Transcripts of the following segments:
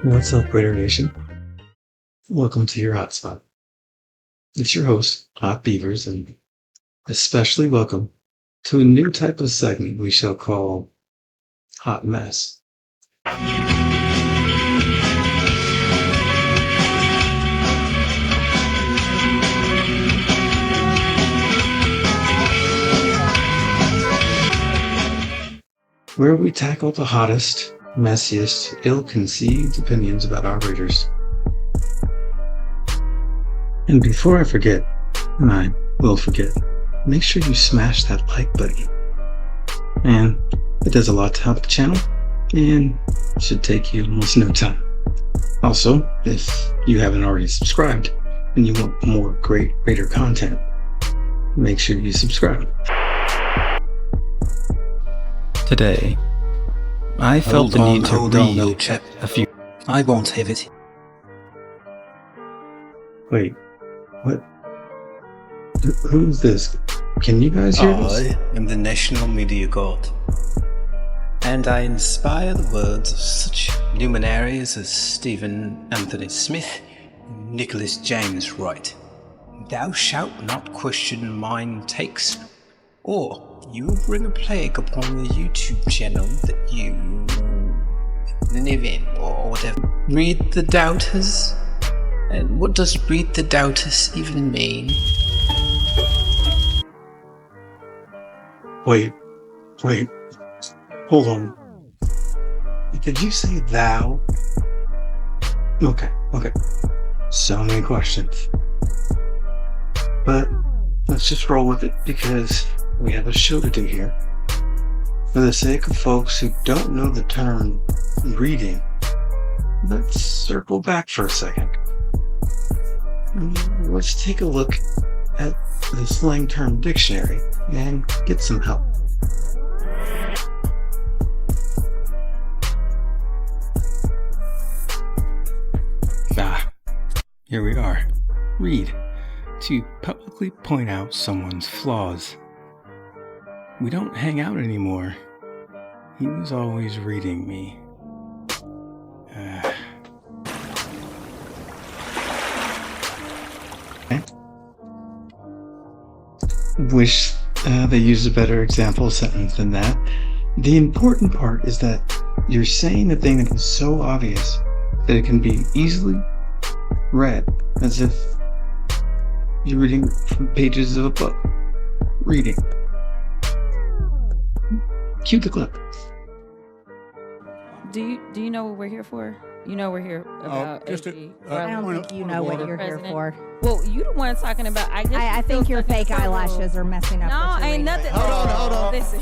What's up, RaiderNation? Welcome to your hotspot. It's your host, Hot Beavers, and especially welcome to a new type of segment we shall call Hot Mess. Where we tackle the hottest, messiest, ill-conceived opinions about our readers. And before I forget, and I will forget, make sure you smash that like button. And it does a lot to help the channel, and should take you almost no time. Also, if you haven't already subscribed and you want more great Raider content, make sure you subscribe. Today, I felt the need to read a few. I won't have it. Wait, what? Who's this? Can you guys hear this? I am the National Media God, and I inspire the words of such luminaries as Stephen Anthony Smith and Nicholas James Wright. Thou shalt not question mine takes, or you will bring a plague upon the YouTube channel that you live in, or whatever. Read the Doubters? And what does read the Doubters even mean? Wait, hold on. Did you say thou? Okay. So many questions. But let's just roll with it because we have a show to do here. For the sake of folks who don't know the term reading, let's circle back for a second. Let's take a look at the slang term dictionary and get some help. Here we are. Read. To publicly point out someone's flaws. We don't hang out anymore. He was always reading me. Wish they used a better example sentence than that. The important part is that you're saying a thing that is so obvious that it can be easily read as if you're reading from pages of a book. Reading. Cue the clip. Do you know what we're here for? You know we're here about I don't think you know what you're here for. Well, you the one talking about. I think your fake eyelashes are messing up. No, ain't nothing. Hold on. Listen.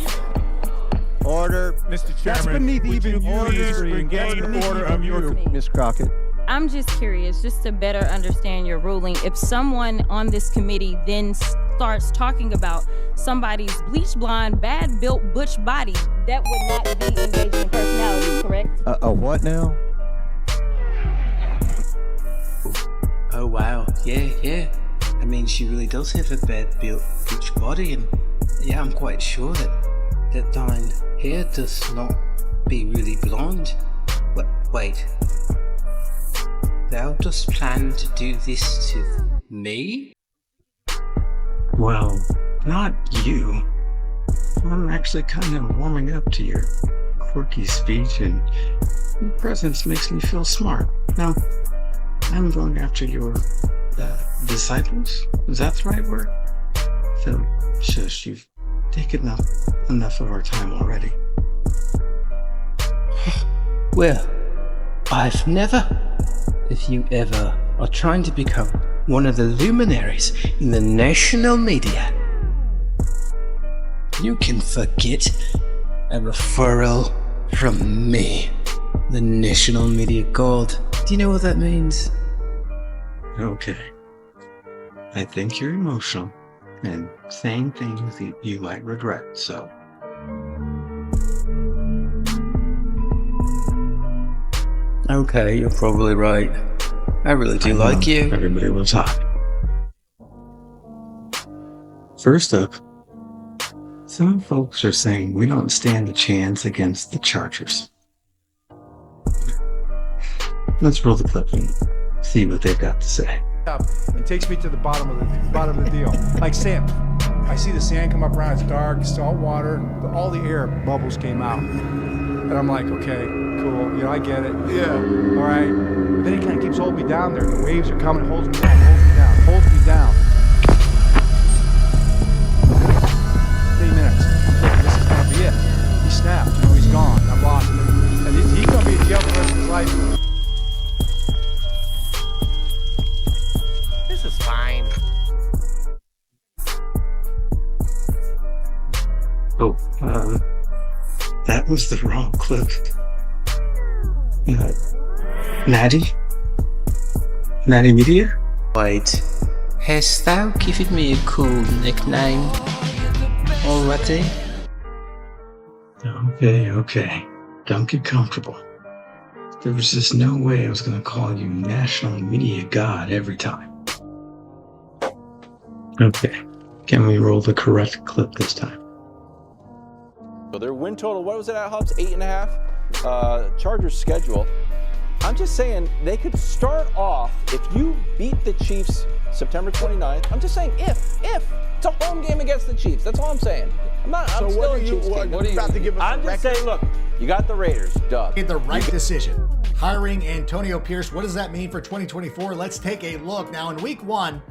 Order, Mr. Chairman. That's beneath even order of your Miss Crockett. I'm just curious, just to better understand your ruling. If someone on this committee then starts talking about somebody's bleach blonde, bad built butch body, that would not be engaging personality, correct? A what now? Oh wow, yeah. I mean, she really does have a bad built butch body, and yeah, I'm quite sure that dyed hair does not be really blonde. Wait. Thou dost plan to do this to me? Well, not you. I'm actually kind of warming up to your quirky speech, and your presence makes me feel smart. Now, I'm going after your disciples. Is that the right word? So, shush, you've taken up enough of our time already. Well, I've never. If you ever are trying to become one of the luminaries in the national media, you can forget a referral from me, the National Media God. Do you know what that means? Okay. I think you're emotional and saying things that you might regret, so. Okay, you're probably right. I really do like you. Everybody was hot. First up, some folks are saying we don't stand a chance against the Chargers. Let's roll the clip and see what they've got to say. Up and takes me to the bottom of the deal. Like sand. I see the sand come up around. It's dark, salt water, and all the air bubbles came out. And I'm like, okay, cool. You know, I get it. Yeah. All right. But then he kind of keeps holding me down there. The waves are coming, holds me down, holds me down, holds me down. 3 minutes. I'm thinking this is gonna be it. He snapped. You know, he's gone. I've lost him. And he's gonna be in jail for the rest of his life. This is fine. Oh, that was the wrong clip. Natty? Natty Media? Wait, hast thou given me a cool nickname already? Okay. Don't get comfortable. There was just no way I was going to call you National Media God every time. Okay, can we roll the correct clip this time? So their win total, what was it at, Hubs? 8.5. Chargers schedule. I'm just saying they could start off, if you beat the Chiefs September 29th, I'm just saying if. It's a home game against the Chiefs. That's all I'm saying. I'm still a Chiefs team. What are you about to give us? I'm just saying, look, you got the Raiders, duh. Made the right decision. Hiring Antonio Pierce, what does that mean for 2024? Let's take a look. Now in week 1,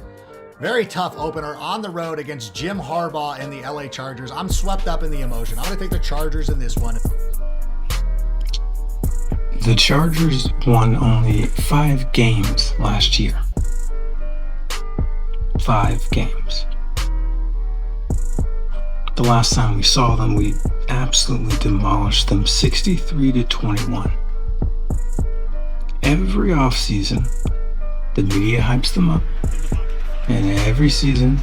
very tough opener on the road against Jim Harbaugh and the LA Chargers. I'm swept up in the emotion. I'm going to take the Chargers in this one. The Chargers won only 5 games last year. 5 games. The last time we saw them, we absolutely demolished them 63-21. Every offseason, the media hypes them up, and every season,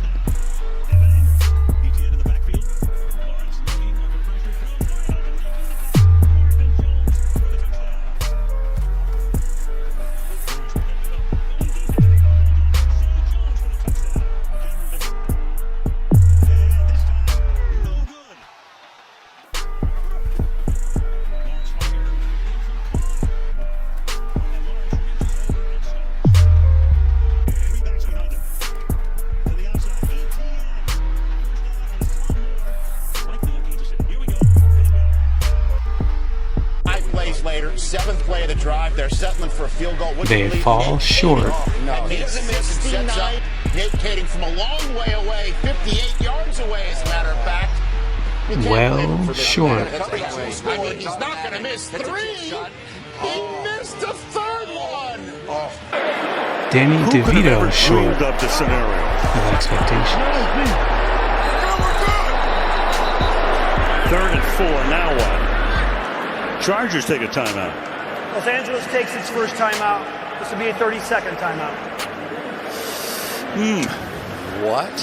Later, 7th play of the drive, they're settling for a field goal. they fall short. No, he doesn't miss. 69, Nate from a long way away, 58 yards away, as a matter of fact. Well short. I mean, he's not going to miss 3. He missed a 3rd one. Danny DeVito short up the scenario of expectations. 3rd and 4, now what? Chargers take a timeout. Los Angeles takes its first timeout. This will be a 30-second timeout. What?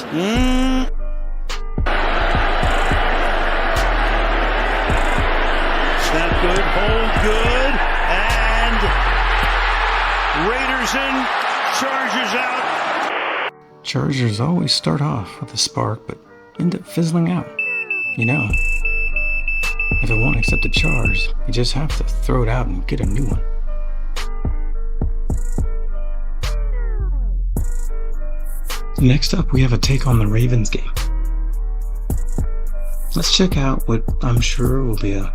Snap good, hold good, and Raiders in, Chargers out. Chargers always start off with a spark, but end up fizzling out. You know, if it won't accept a charge, you just have to throw it out and get a new one. Next up, we have a take on the Ravens game. Let's check out what I'm sure will be a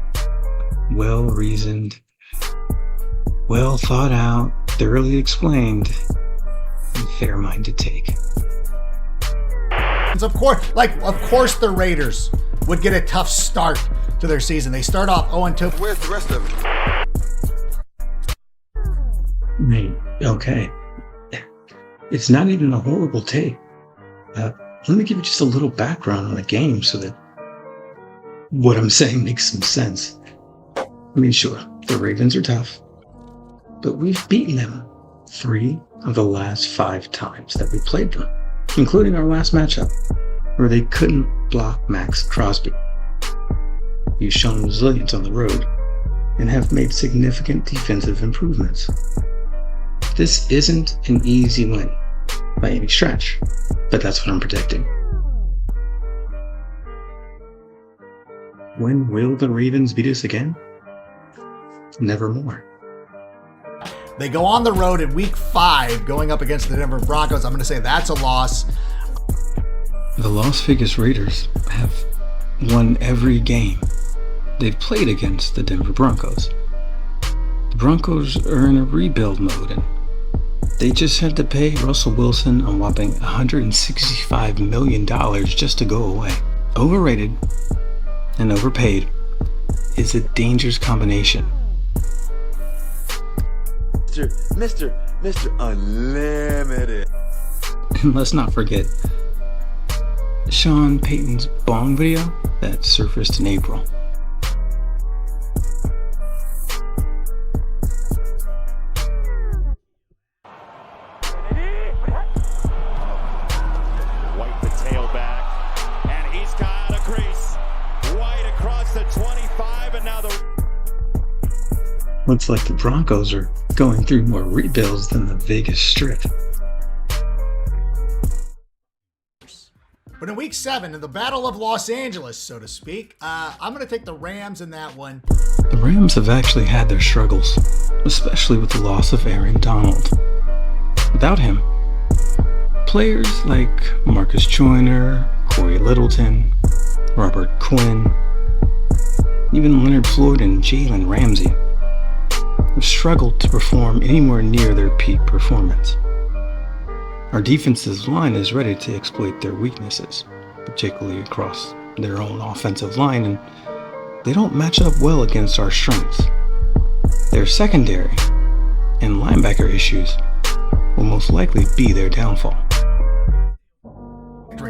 well-reasoned, well-thought-out, thoroughly explained, and fair-minded take. Of course the Raiders would get a tough start to their season. They start off 0-2. Where's the rest of it? Okay. It's not even a horrible take. Let me give you just a little background on the game so that what I'm saying makes some sense. I mean, sure, the Ravens are tough, but we've beaten them 3 of the last 5 times that we played them, including our last matchup, where they couldn't block Max Crosby. You've shown resilience on the road and have made significant defensive improvements. This isn't an easy win by any stretch, but that's what I'm predicting. When will the Ravens beat us again? Nevermore. They go on the road in week 5 going up against the Denver Broncos. I'm going to say that's a loss. The Las Vegas Raiders have won every game they've played against the Denver Broncos. The Broncos are in a rebuild mode, and they just had to pay Russell Wilson a whopping $165 million just to go away. Overrated and overpaid is a dangerous combination. Mr. Unlimited. And let's not forget Sean Payton's bong video that surfaced in April. White the tailback, and he's got a crease. White across the 25, and now the... Looks like the Broncos are going through more rebuilds than the Vegas Strip. But in week 7, in the Battle of Los Angeles, so to speak, I'm going to take the Rams in that one. The Rams have actually had their struggles, especially with the loss of Aaron Donald. Without him, players like Marcus Joyner, Corey Littleton, Robert Quinn, even Leonard Floyd and Jalen Ramsey have struggled to perform anywhere near their peak performance. Our defensive line is ready to exploit their weaknesses, particularly across their own offensive line, and they don't match up well against our strengths. Their secondary and linebacker issues will most likely be their downfall.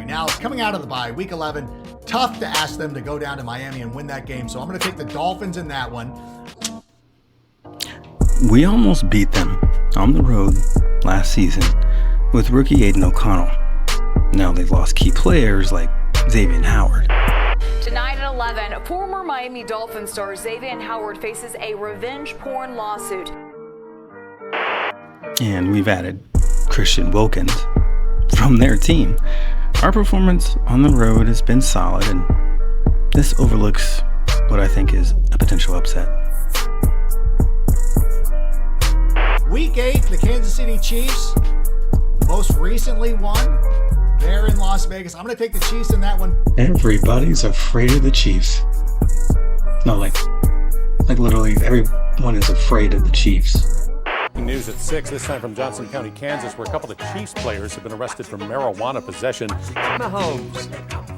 Now, coming out of the bye, week 11, tough to ask them to go down to Miami and win that game, so I'm going to take the Dolphins in that one. We almost beat them on the road last season with rookie Aiden O'Connell. Now they've lost key players like Xavier Howard. Tonight at 11, former Miami Dolphins star Xavier Howard faces a revenge porn lawsuit. And we've added Christian Wilkins from their team. Our performance on the road has been solid, and this overlooks what I think is a potential upset. Week 8, the Kansas City Chiefs most recently won. They're in Las Vegas. I'm going to take the Chiefs in that one. Everybody's afraid of the Chiefs. No, like literally everyone is afraid of the Chiefs. News at 6, this time from Johnson County, Kansas, where a couple of Chiefs players have been arrested for marijuana possession. Mahomes,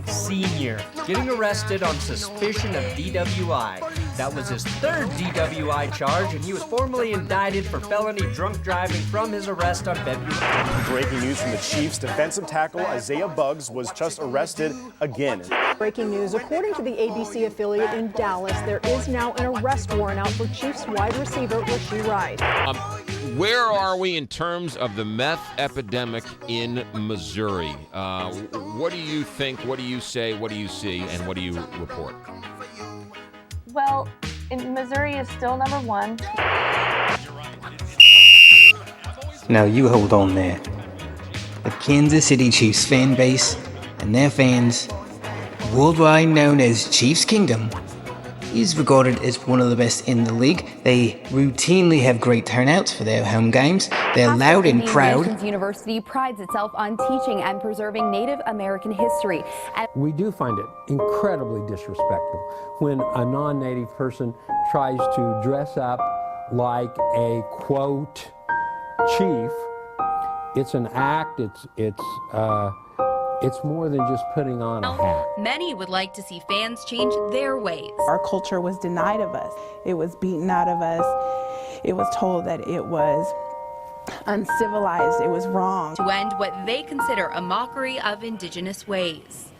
senior, getting arrested on suspicion of DWI. That was his 3rd DWI charge, and he was formally indicted for felony drunk driving from his arrest on February. Breaking news from the Chiefs, defensive tackle Isaiah Buggs was just arrested again. Breaking news, according to the ABC affiliate in Dallas, there is now an arrest warrant out for Chiefs wide receiver Rashee Rice. Where are we in terms of the meth epidemic in Missouri? What do you think? What do you say? What do you see? And what do you report? Well, Missouri is still number 1. Now you hold on there. The Kansas City Chiefs fan base and their fans, worldwide known as Chiefs Kingdom, is regarded as one of the best in the league. They routinely have great turnouts for their home games. They're loud and proud. Nations University prides itself on teaching and preserving Native American history. We do find it incredibly disrespectful when a non-native person tries to dress up like a, quote, chief. It's an act, it's more than just putting on a hat. Many would like to see fans change their ways. Our culture was denied of us. It was beaten out of us. It was told that it was uncivilized, it was wrong. To end what they consider a mockery of indigenous ways.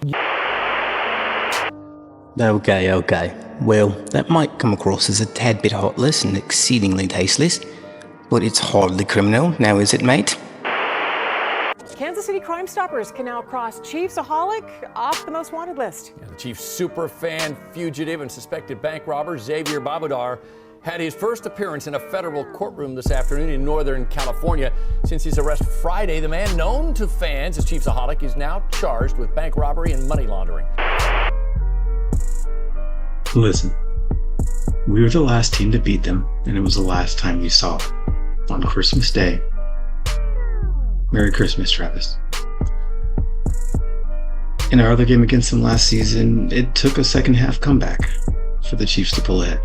Okay. Well, that might come across as a tad bit heartless and exceedingly tasteless, but it's hardly criminal, now is it, mate? Kansas City Crime Stoppers can now cross Chiefsaholic off the most wanted list. The Chiefs super fan, fugitive, and suspected bank robber Xavier Babudar had his first appearance in a federal courtroom this afternoon in Northern California. Since his arrest Friday, the man known to fans as Chiefsaholic is now charged with bank robbery and money laundering. Listen, we were the last team to beat them, and it was the last time we saw it. on Christmas Day. Merry Christmas, Travis. In our other game against them last season, it took a second half comeback for the Chiefs to pull ahead.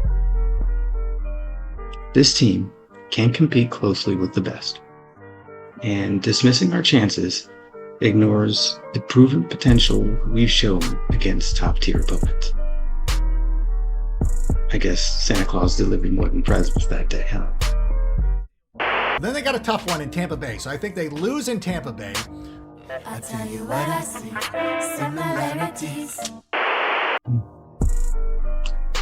This team can compete closely with the best, and dismissing our chances ignores the proven potential we've shown against top-tier opponents. I guess Santa Claus delivered more than presents that day, huh? Then they got a tough one in Tampa Bay, so I think they lose in Tampa Bay. I tell you what I see, similarities.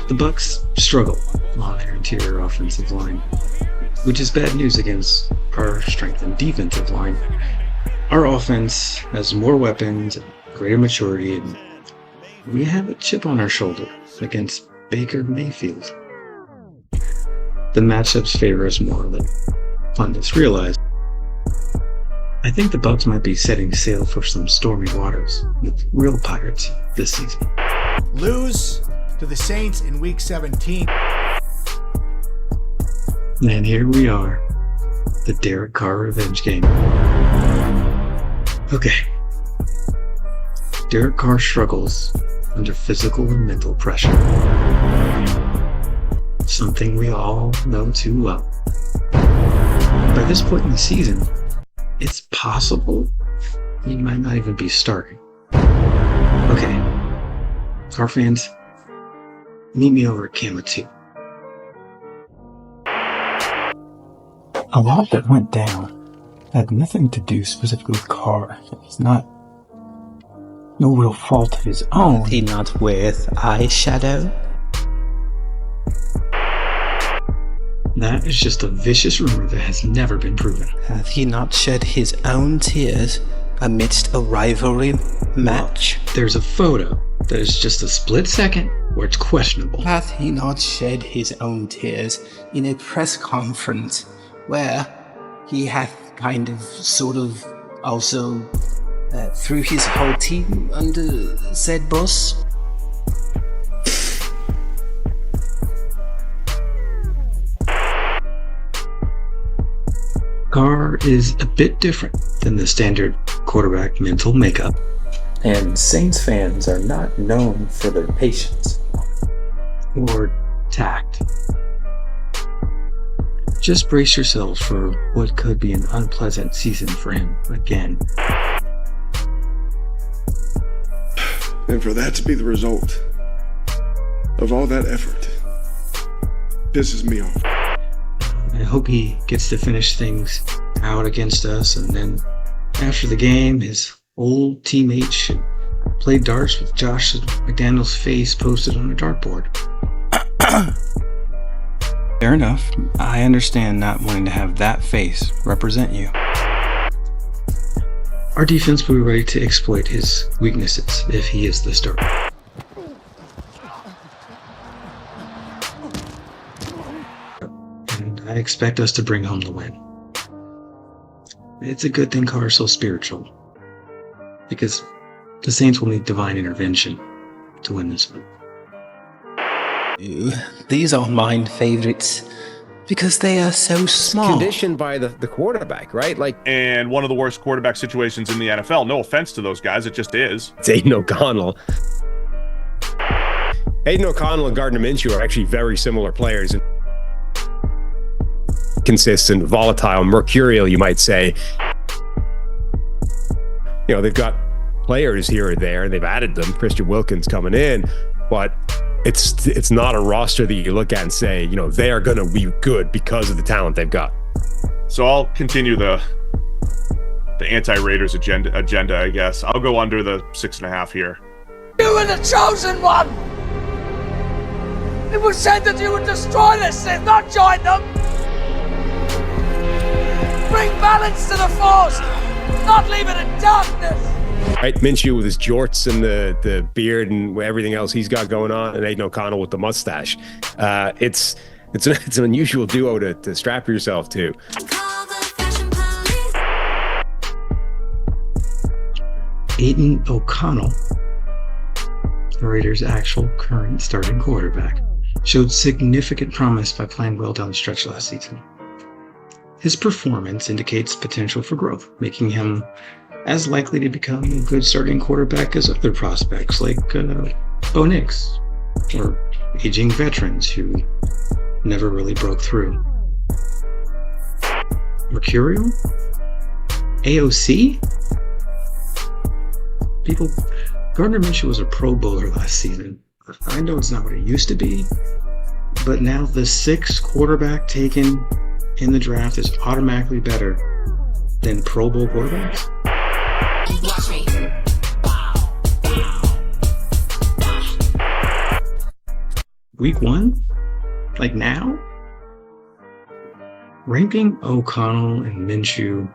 The Bucs struggle on their interior offensive line, which is bad news against our strengthened defensive line. Our offense has more weapons and greater maturity, and we have a chip on our shoulder against Baker Mayfield. The matchups favor us more than pundits realize. I think the Bucs might be setting sail for some stormy waters with real pirates this season. Lose to the Saints in Week 17. And here we are, the Derek Carr revenge game. Okay. Derek Carr struggles under physical and mental pressure. Something we all know too well. By this point in the season, it's possible he might not even be starting. Okay. Carr fans, meet me over at Camera 2. A lot that went down had nothing to do specifically with Carr. It's no real fault of his own. He not with eyeshadow? That is just a vicious rumor that has never been proven. Hath he not shed his own tears amidst a rivalry match? Well, there's a photo that is just a split second where it's questionable. Hath he not shed his own tears in a press conference where he hath kind of, sort of, also threw his whole team under said bus? Carr is a bit different than the standard quarterback mental makeup. And Saints fans are not known for their patience. Or tact. Just brace yourselves for what could be an unpleasant season for him again. And for that to be the result of all that effort pisses me off. I hope he gets to finish things out against us, and then after the game, his old teammates should play darts with Josh McDaniels' face posted on a dartboard. Fair enough. I understand not wanting to have that face represent you. Our defense will be ready to exploit his weaknesses if he is the starter. And I expect us to bring home the win. It's a good thing Carr is so spiritual, because the Saints will need divine intervention to win this one. These are mine favorites because they are so small. Conditioned by the quarterback, right? And one of the worst quarterback situations in the NFL. No offense to those guys, it just is. It's Aiden O'Connell. Aiden O'Connell and Gardner Minshew are actually very similar players. Consistent, volatile, mercurial, you might say. You know, they've got players here or there, and they've added them. Christian Wilkins coming in, but it's not a roster that you look at and say, you know, they are going to be good because of the talent they've got. So I'll continue the anti-Raiders agenda, I guess. I'll go under the 6.5 here. You were the chosen one! It was said that you would destroy this Sith, not join them! Bring balance to the Force, not leave it in darkness! Right, Minshew with his jorts and the beard and everything else he's got going on, and Aiden O'Connell with the mustache. It's an unusual duo to strap yourself to. Aiden O'Connell, the Raiders' actual current starting quarterback, showed significant promise by playing well down the stretch last season. His performance indicates potential for growth, making him as likely to become a good starting quarterback as other prospects like Bo Nix, or aging veterans who never really broke through. Mercurial? AOC? Gardner Minshew was a Pro Bowler last season. I know it's not what it used to be, but now the 6th quarterback taken in the draft is automatically better than Pro Bowl quarterbacks? Watch me. Week 1? Like now? Ranking O'Connell and Minshew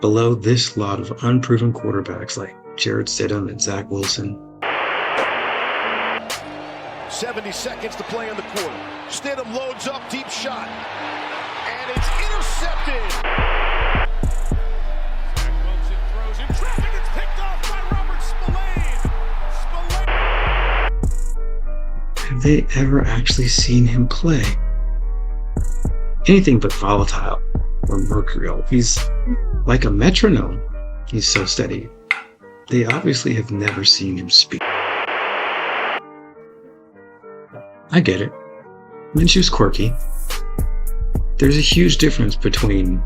below this lot of unproven quarterbacks like Jarrett Stidham and Zach Wilson. 70 seconds to play in the quarter. Stidham loads up, deep shot. And it's intercepted. Zach Wilson throws in traffic. It's picked off by Robert Spillane. Have they ever actually seen him play? Anything but volatile or mercurial. He's like a metronome. He's so steady. They obviously have never seen him speak. I get it. Minshew's quirky. There's a huge difference between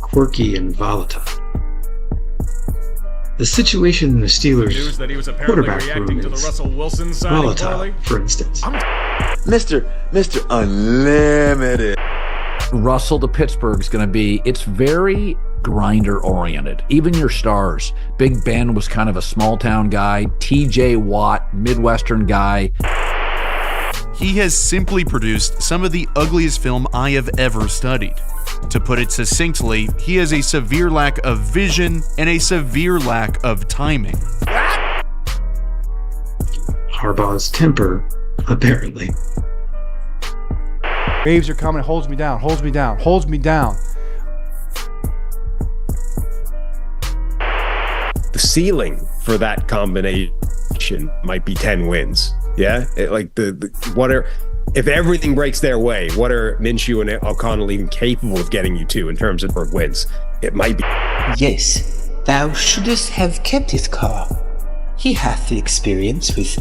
quirky and volatile. The situation in the Steelers' quarterback room is volatile, for instance. Mr. Unlimited. Russell to Pittsburgh is going to be, it's very grinder oriented. Even your stars. Big Ben was kind of a small town guy. TJ Watt, Midwestern guy. He has simply produced some of the ugliest film I have ever studied. To put it succinctly, he has a severe lack of vision and a severe lack of timing. Harbaugh's temper, apparently. Waves are coming, holds me down, holds me down, holds me down. The ceiling for that combination might be 10 wins. Yeah, if everything breaks their way, what are Minshew and O'Connell even capable of getting you to in terms of wins? It might be. Yes, thou shouldst have kept his car. He hath the experience with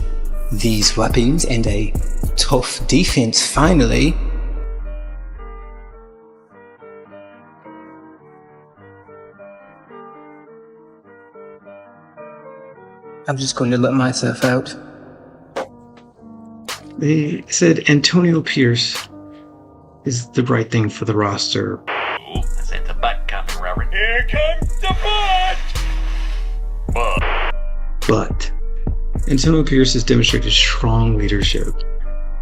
these weapons and a tough defense finally. I'm just going to let myself out. They said Antonio Pierce is the right thing for the roster. I said the butt coming, Robert. Here comes the butt! But Antonio Pierce has demonstrated strong leadership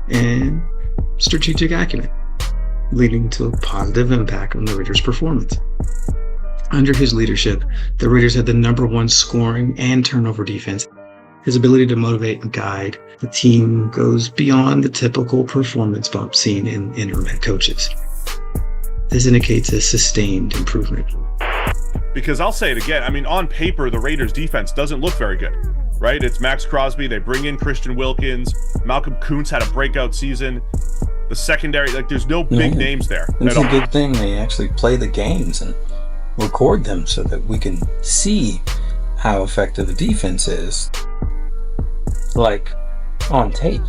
and strategic acumen, leading to a positive impact on the Raiders' performance. Under his leadership, the Raiders had the #1 scoring and turnover defense. His ability to motivate and guide the team goes beyond the typical performance bump seen in interim head coaches. This indicates a sustained improvement. Because I'll say it again, I mean, on paper, the Raiders' defense doesn't look very good, right? It's Max Crosby, they bring in Christian Wilkins, Malcolm Kuntz had a breakout season. The secondary, there's no big names there. It's a good thing they actually play the games and record them so that we can see how effective the defense is. Like, on tape.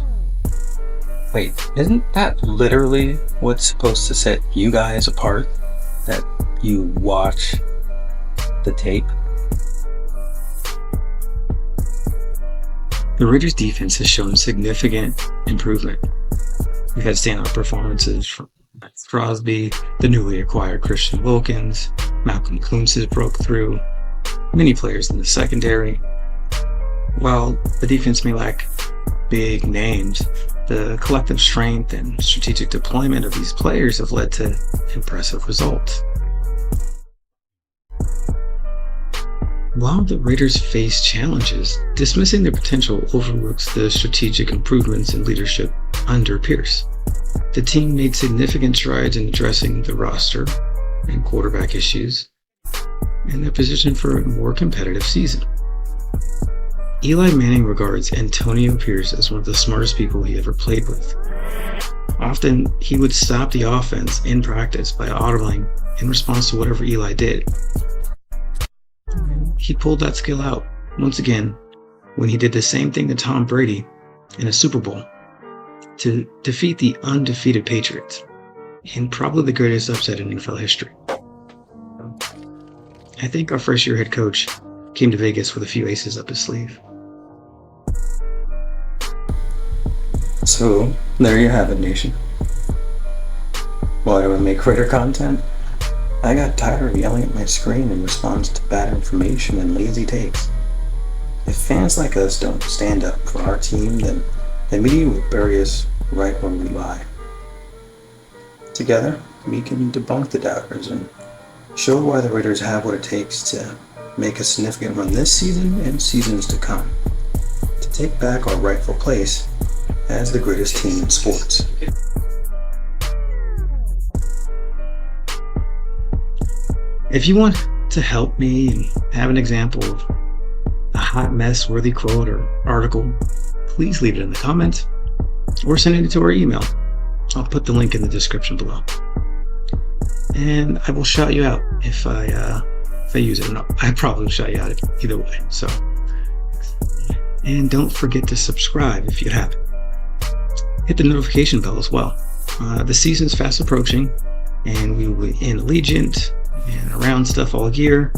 Wait, isn't that literally what's supposed to set you guys apart? That you watch the tape? The Raiders' defense has shown significant improvement. We've had standout performances from Max Crosby, the newly acquired Christian Wilkins, Malcolm Kuntz has broke through, many players in the secondary. While the defense may lack big names, the collective strength and strategic deployment of these players have led to impressive results. While the Raiders face challenges, dismissing their potential overlooks the strategic improvements in leadership under Pierce. The team made significant strides in addressing the roster and quarterback issues, and they're positioned for a more competitive season. Eli Manning regards Antonio Pierce as one of the smartest people he ever played with. Often, he would stop the offense in practice by audibling in response to whatever Eli did. He pulled that skill out once again when he did the same thing to Tom Brady in a Super Bowl to defeat the undefeated Patriots in probably the greatest upset in NFL history. I think our first year head coach came to Vegas with a few aces up his sleeve. So, there you have it, Nation. While I would make Raider content, I got tired of yelling at my screen in response to bad information and lazy takes. If fans like us don't stand up for our team, then the media will bury us right where we lie. Together, we can debunk the doubters and show why the Raiders have what it takes to make a significant run this season and seasons to come, to take back our rightful place as the greatest team in sports. If you want to help me and have an example of a hot mess worthy quote or article, please leave it in the comments or send it to our email. I'll put the link in the description below. And I will shout you out if I use it or not. I probably will shout you out either way. So, and don't forget to subscribe if you haven't. Hit the notification bell as well. The season's fast approaching, and we will be in Allegiant and around stuff all year,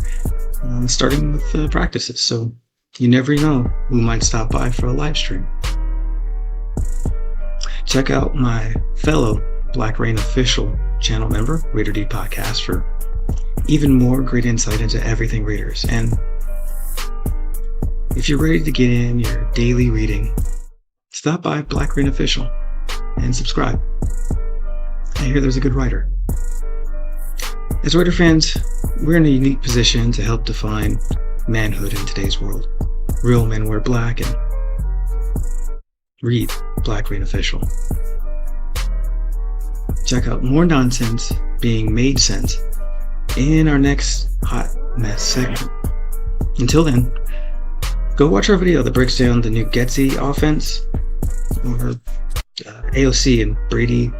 starting with practices. So you never know who might stop by for a live stream. Check out my fellow Black Rain official channel member, Raider D Podcast, for even more great insight into everything Raiders. And if you're ready to get in your daily reading, stop by Black Rain Official and subscribe. I hear there's a good writer. As Raider fans, we're in a unique position to help define manhood in today's world. Real men wear black, and read Black Rain Official. Check out more nonsense being made sense in our next Hot Mess segment. Until then, go watch our video that breaks down the new Getsy offense, or AOC and Brady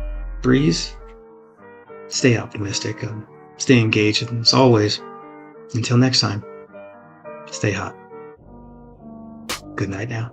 Breeze. Stay optimistic, stay engaged, and as always, until next time, stay hot. Good night now.